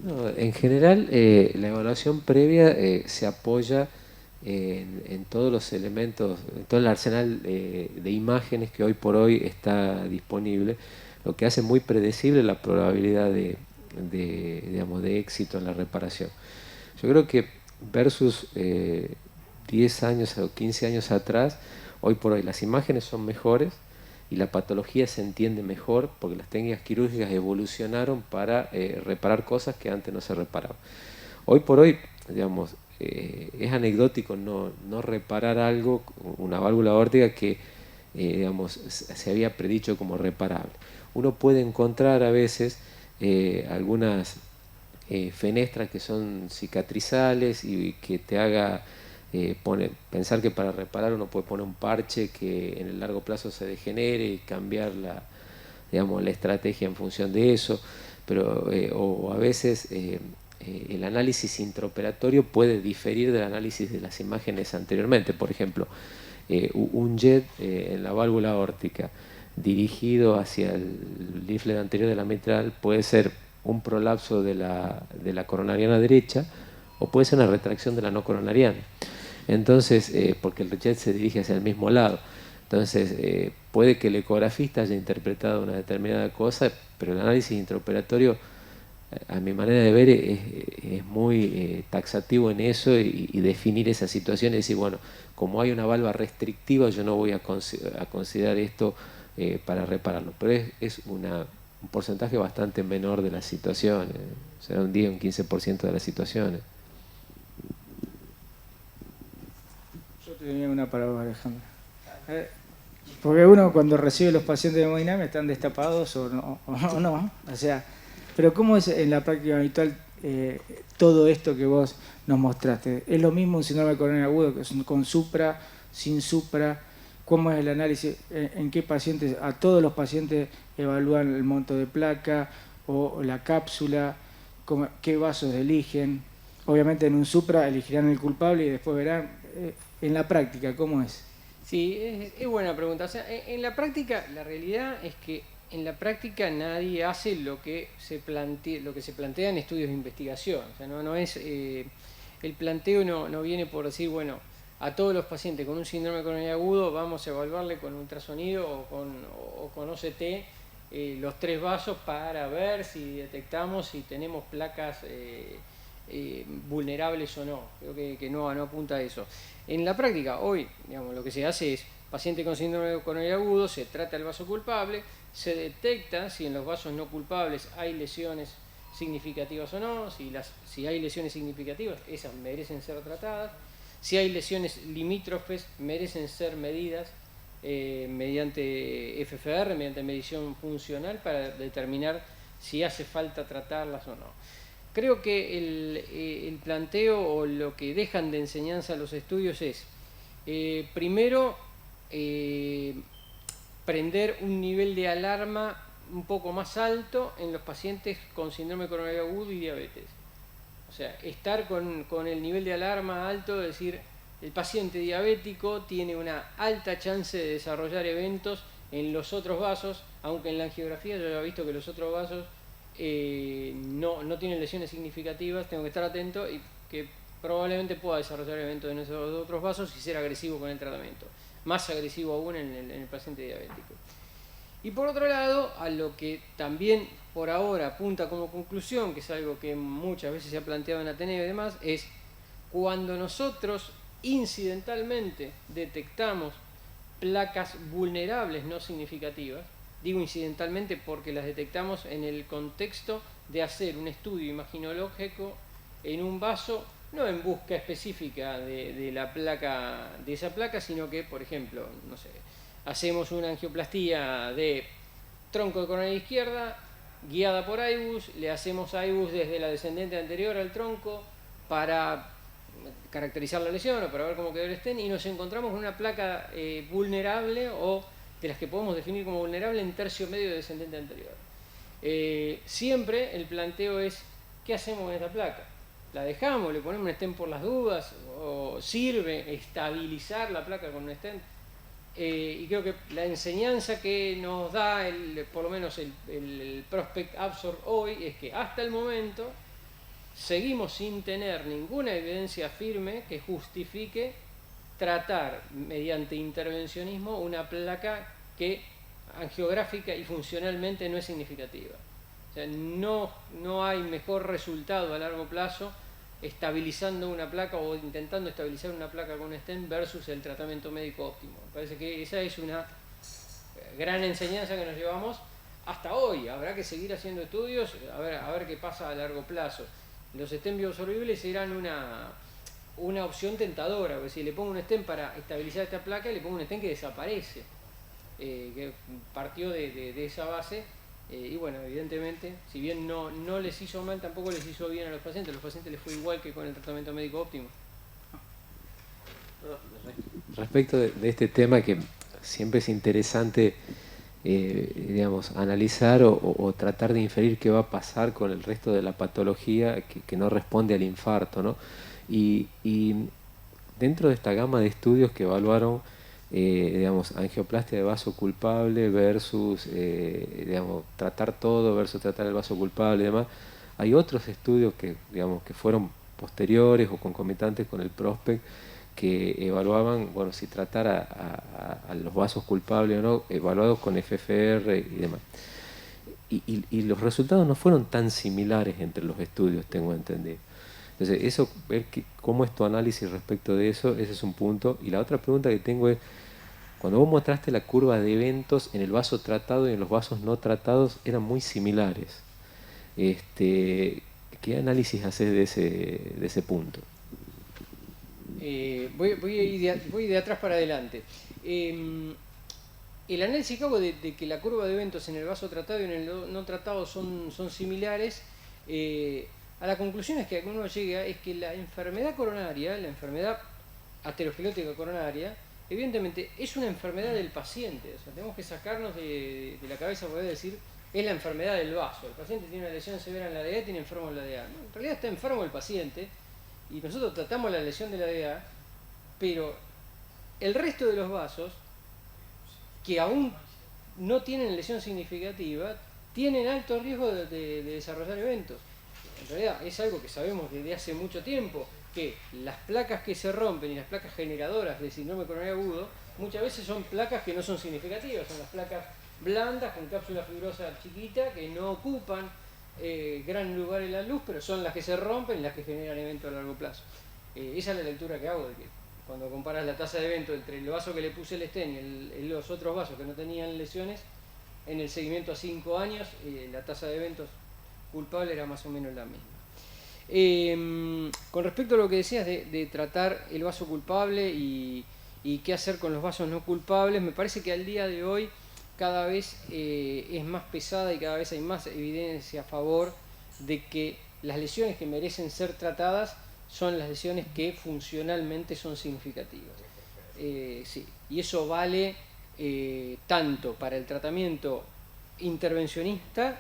No, en general, la evaluación previa se apoya en todos los elementos, en todo el arsenal de imágenes que hoy por hoy está disponible, lo que hace muy predecible la probabilidad digamos, de éxito en la reparación. Yo creo que versus 10 años o 15 años atrás, hoy por hoy las imágenes son mejores y la patología se entiende mejor porque las técnicas quirúrgicas evolucionaron para reparar cosas que antes no se reparaban. Hoy por hoy, digamos, es anecdótico no reparar algo, una válvula aórtica que digamos, se había predicho como reparable. Uno puede encontrar a veces algunas fenestras que son cicatrizales y que te haga pensar que para reparar uno puede poner un parche que en el largo plazo se degenere y cambiar digamos, la estrategia en función de eso, pero o a veces el análisis intraoperatorio puede diferir del análisis de las imágenes anteriormente. Por ejemplo, un jet en la válvula aórtica dirigido hacia el leaflet anterior de la mitral puede ser un prolapso de la coronariana derecha o puede ser una retracción de la no coronariana. Entonces, porque el jet se dirige hacia el mismo lado. Entonces, puede que el ecografista haya interpretado una determinada cosa, pero el análisis intraoperatorio, a mi manera de ver, es muy taxativo en eso y definir esa situación y decir, bueno, como hay una valva restrictiva, yo no voy a considerar esto para repararlo. Pero es un porcentaje bastante menor de las situaciones, será un 10 o un 15% de las situaciones. Yo tenía una para vos, Alejandro. Porque uno cuando recibe los pacientes de hemodinamia están destapados o no, o sea, pero ¿cómo es en la práctica habitual todo esto que vos nos mostraste? ¿Es lo mismo un síndrome coronario agudo que con supra, sin supra? ¿Cómo es el análisis? ¿En qué pacientes? ¿A todos los pacientes evalúan el monto de placa o la cápsula? ¿Qué vasos eligen? Obviamente en un supra elegirán el culpable y después verán en la práctica cómo es. Sí, es buena pregunta. O sea, en la práctica, la realidad es que en la práctica nadie hace lo que se plantea en estudios de investigación. O sea, no es el planteo no viene por decir, bueno, a todos los pacientes con un síndrome coronario agudo vamos a evaluarle con ultrasonido o con OCT los 3 vasos para ver si detectamos si tenemos placas vulnerables o no. Creo que no apunta a eso. En la práctica, hoy, digamos, lo que se hace es, paciente con síndrome coronario agudo, se trata el vaso culpable, se detecta si en los vasos no culpables hay lesiones significativas o no, si hay lesiones significativas, esas merecen ser tratadas, si hay lesiones limítrofes, merecen ser medidas mediante FFR, mediante medición funcional, para determinar si hace falta tratarlas o no. Creo que el planteo o lo que dejan de enseñanza los estudios es, primero, prender un nivel de alarma un poco más alto en los pacientes con síndrome coronario agudo y diabetes. O sea, estar con el nivel de alarma alto, es decir, el paciente diabético tiene una alta chance de desarrollar eventos en los otros vasos, aunque en la angiografía yo ya he visto que los otros vasos no tienen lesiones significativas, tengo que estar atento y que probablemente pueda desarrollar eventos en esos otros vasos y ser agresivo con el tratamiento, más agresivo aún en el paciente diabético. Y por otro lado, a lo que también por ahora apunta como conclusión, que es algo que muchas veces se ha planteado en Ateneo y demás, es cuando nosotros incidentalmente detectamos placas vulnerables no significativas, digo incidentalmente porque las detectamos en el contexto de hacer un estudio imaginológico en un vaso, no en busca específica de esa placa, sino que, por ejemplo, no sé, hacemos una angioplastía de tronco de coronaria izquierda guiada por IBUS, le hacemos IBUS desde la descendente anterior al tronco para caracterizar la lesión o para ver cómo quedó el stent, y nos encontramos con una placa vulnerable, o de las que podemos definir como vulnerable, en tercio medio de descendente anterior. Siempre el planteo es, ¿qué hacemos con esta placa? ¿La dejamos, le ponemos un stent por las dudas, o sirve estabilizar la placa con un stent? Y creo que la enseñanza que nos da por lo menos el Prospect Absorb hoy es que hasta el momento seguimos sin tener ninguna evidencia firme que justifique tratar mediante intervencionismo una placa que angiográfica y funcionalmente no es significativa. O sea, no hay mejor resultado a largo plazo estabilizando una placa o intentando estabilizar una placa con un stent versus el tratamiento médico óptimo. Me parece que esa es una gran enseñanza que nos llevamos hasta hoy. Habrá que seguir haciendo estudios, a ver qué pasa a largo plazo. Los stents bioabsorbibles serán una opción tentadora, porque si le pongo un stent para estabilizar esta placa, le pongo un stent que desaparece, que partió de esa base. Y bueno, evidentemente, si bien no les hizo mal, tampoco les hizo bien a los pacientes les fue igual que con el tratamiento médico óptimo. Respecto de este tema, que siempre es interesante digamos, analizar o tratar de inferir qué va a pasar con el resto de la patología que no responde al infarto, ¿no? Y dentro de esta gama de estudios que evaluaron digamos, angioplastia de vaso culpable versus digamos, tratar todo versus tratar el vaso culpable y demás, hay otros estudios que, digamos, que fueron posteriores o concomitantes con el Prospect, que evaluaban, bueno, si tratar a los vasos culpables o no, evaluados con FFR y demás. Y los resultados no fueron tan similares entre los estudios, tengo entendido. Entonces, eso, ver cómo es tu análisis respecto de eso, ese es un punto. Y la otra pregunta que tengo es, cuando vos mostraste la curva de eventos en el vaso tratado y en los vasos no tratados, eran muy similares. ¿Qué análisis haces de ese punto? Voy de atrás para adelante. El análisis que hago de que la curva de eventos en el vaso tratado y en el no tratado son similares, a la conclusión es que uno llega es que la enfermedad coronaria, la enfermedad aterosclerótica coronaria, evidentemente es una enfermedad del paciente. O sea, tenemos que sacarnos de la cabeza poder decir es la enfermedad del vaso. El paciente tiene una lesión severa en la DA, tiene enfermo en la DA. No, en realidad está enfermo el paciente y nosotros tratamos la lesión de la DA, pero el resto de los vasos que aún no tienen lesión significativa tienen alto riesgo de desarrollar eventos. en realidad es algo que sabemos desde hace mucho tiempo, que las placas que se rompen y las placas generadoras de síndrome coronario agudo muchas veces son placas que no son significativas, son las placas blandas con cápsula fibrosa chiquita que no ocupan gran lugar en la luz, pero son las que se rompen y las que generan eventos a largo plazo. Esa es la lectura que hago, de que cuando comparas la tasa de evento entre el vaso que le puse el stent y los otros vasos que no tenían lesiones, en el seguimiento a 5 años la tasa de eventos culpable era más o menos la misma. Con respecto a lo que decías de tratar el vaso culpable y qué hacer con los vasos no culpables, me parece que al día de hoy cada vez es más pesada y cada vez hay más evidencia a favor de que las lesiones que merecen ser tratadas son las lesiones que funcionalmente son significativas. Sí. Y eso vale tanto para el tratamiento intervencionista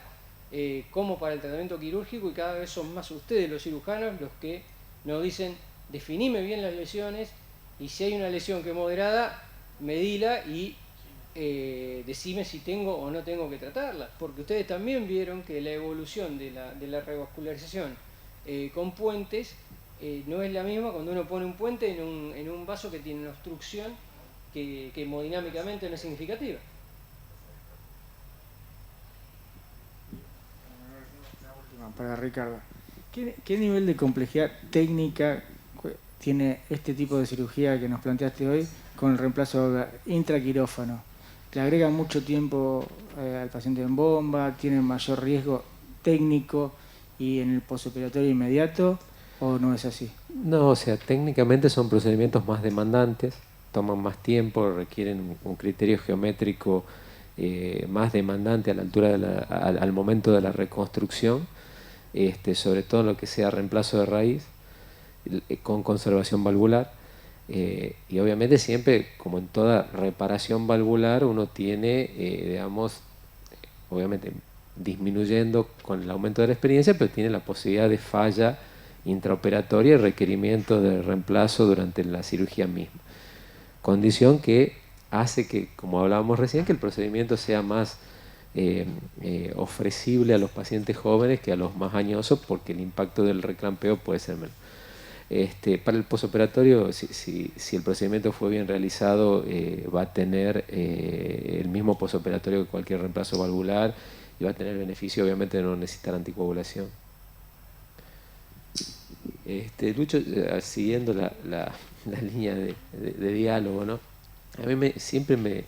como para el tratamiento quirúrgico, y cada vez son más ustedes los cirujanos los que nos dicen: definime bien las lesiones, y si hay una lesión que es moderada, medila y decime si tengo o no tengo que tratarla, porque ustedes también vieron que la evolución de la revascularización con puentes no es la misma cuando uno pone un puente en un vaso que tiene una obstrucción que hemodinámicamente no es significativa. Para Ricardo, ¿qué nivel de complejidad técnica tiene este tipo de cirugía que nos planteaste hoy con el reemplazo intraquirófano? ¿Le agrega mucho tiempo al paciente en bomba? ¿Tiene mayor riesgo técnico y en el postoperatorio inmediato? ¿O no es así? No, o sea, técnicamente son procedimientos más demandantes, toman más tiempo, requieren un criterio geométrico más demandante a la altura al momento de la reconstrucción, sobre todo en lo que sea reemplazo de raíz con conservación valvular. Y obviamente siempre, como en toda reparación valvular, uno tiene, digamos, obviamente disminuyendo con el aumento de la experiencia, pero tiene la posibilidad de falla intraoperatoria y requerimiento de reemplazo durante la cirugía misma. Condición que hace que, como hablábamos recién, que el procedimiento sea más ofrecible a los pacientes jóvenes que a los más añosos, porque el impacto del reclampeo puede ser menor. Para el postoperatorio, si el procedimiento fue bien realizado, va a tener el mismo postoperatorio que cualquier reemplazo valvular, y va a tener el beneficio obviamente de no necesitar anticoagulación. Lucho, siguiendo la línea de diálogo, ¿no? A mí siempre me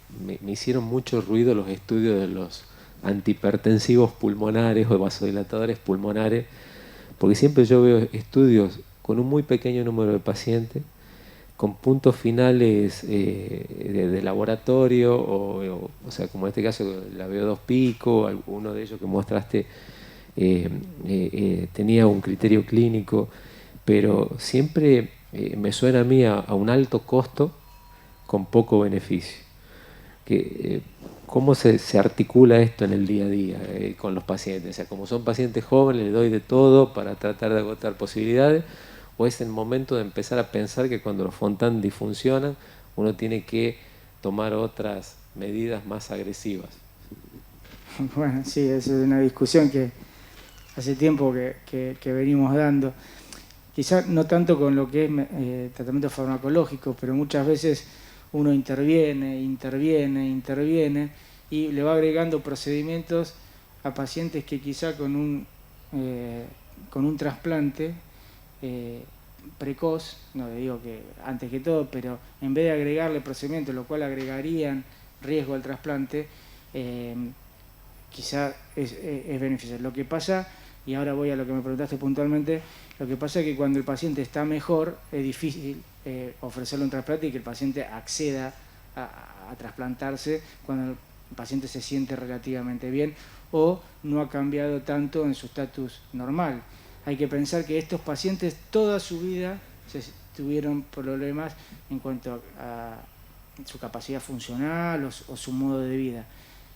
hicieron mucho ruido los estudios de los antihipertensivos pulmonares o vasodilatadores pulmonares, porque siempre yo veo estudios con un muy pequeño número de pacientes, con puntos finales de laboratorio, o sea, como en este caso la VO2 pico, alguno de ellos que mostraste tenía un criterio clínico, pero siempre me suena a mí a un alto costo con poco beneficio. ¿Cómo se articula esto en el día a día con los pacientes? O sea, como son pacientes jóvenes, les doy de todo para tratar de agotar posibilidades, o es el momento de empezar a pensar que cuando los Fontan disfuncionan, uno tiene que tomar otras medidas más agresivas. Bueno, sí, esa es una discusión que hace tiempo que venimos dando. Quizás no tanto con lo que es tratamiento farmacológico, pero muchas veces uno interviene y le va agregando procedimientos a pacientes que quizá con un trasplante precoz, no le digo que antes que todo, pero en vez de agregarle procedimientos, lo cual agregarían riesgo al trasplante, quizá es beneficioso. Lo que pasa, y ahora voy a lo que me preguntaste puntualmente, lo que pasa es que cuando el paciente está mejor es difícil ofrecerle un trasplante y que el paciente acceda a trasplantarse cuando el paciente se siente relativamente bien o no ha cambiado tanto en su estatus normal. Hay que pensar que estos pacientes toda su vida tuvieron problemas en cuanto a su capacidad funcional o su modo de vida.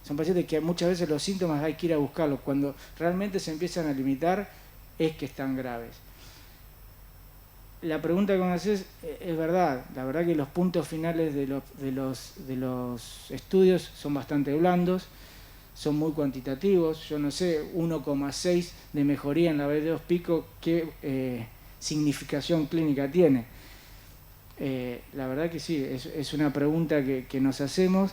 Son pacientes que muchas veces los síntomas hay que ir a buscarlos. Cuando realmente se empiezan a limitar es que están graves. La pregunta que me haces es verdad. La verdad que los puntos finales de los estudios son bastante blandos. son muy cuantitativos. Yo no sé, 1,6 de mejoría en la B2 pico, qué significación clínica tiene. La verdad que sí, es una pregunta que nos hacemos.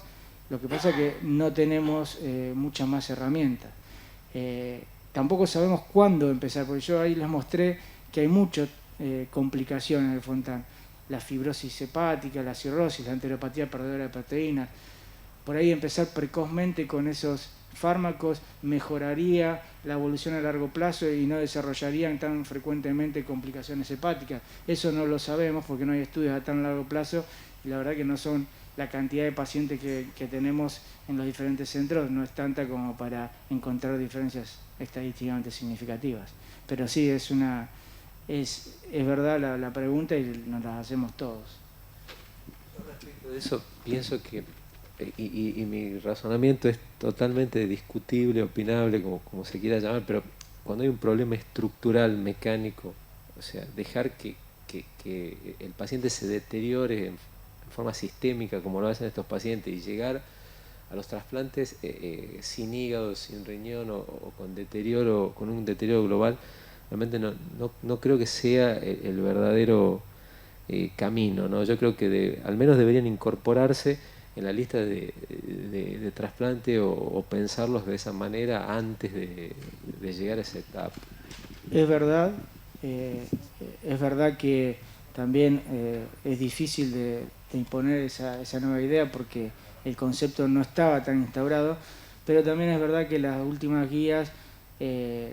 Lo que pasa es que no tenemos muchas más herramientas. Tampoco sabemos cuándo empezar, porque yo ahí les mostré que hay muchas complicaciones en el Fontán. La fibrosis hepática, la cirrosis, la enteropatía perdedora de proteínas. Por ahí empezar precozmente con esos fármacos mejoraría la evolución a largo plazo y no desarrollarían tan frecuentemente complicaciones hepáticas. Eso no lo sabemos porque no hay estudios a tan largo plazo y la verdad que no son la cantidad de pacientes que tenemos en los diferentes centros, no es tanta como para encontrar diferencias estadísticamente significativas. Pero sí, es verdad la pregunta y nos la hacemos todos. Respecto de eso, pienso que, y mi razonamiento es totalmente discutible, opinable, como se quiera llamar, pero cuando hay un problema estructural, mecánico, o sea, dejar que el paciente se deteriore en forma sistémica, como lo hacen estos pacientes, y llegar a los trasplantes sin hígado, sin riñón o con deterioro, con un deterioro global, realmente no creo que sea el verdadero camino, ¿no? Yo creo que al menos deberían incorporarse en la lista de trasplante o pensarlos de esa manera antes de llegar a esa etapa. Es verdad que también es difícil de imponer esa nueva idea porque el concepto no estaba tan instaurado, pero también es verdad que las últimas guías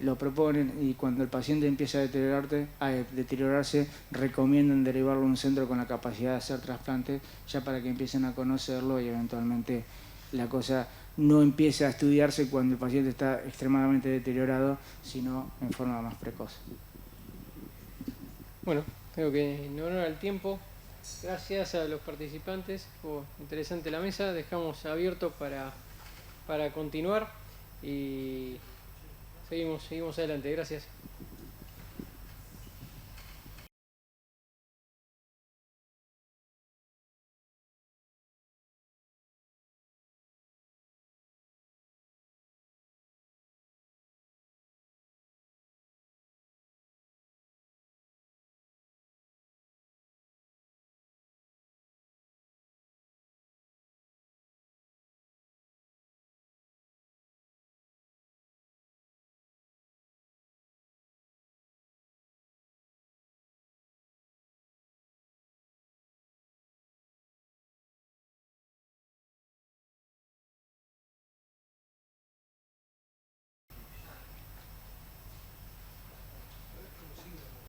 lo proponen y cuando el paciente empieza a deteriorarse recomiendan derivarlo a un centro con la capacidad de hacer trasplantes ya para que empiecen a conocerlo y eventualmente la cosa no empiece a estudiarse cuando el paciente está extremadamente deteriorado, sino en forma más precoz. Bueno, creo que en honor al tiempo, gracias a los participantes, fue interesante la mesa, dejamos abierto para continuar y seguimos adelante, gracias.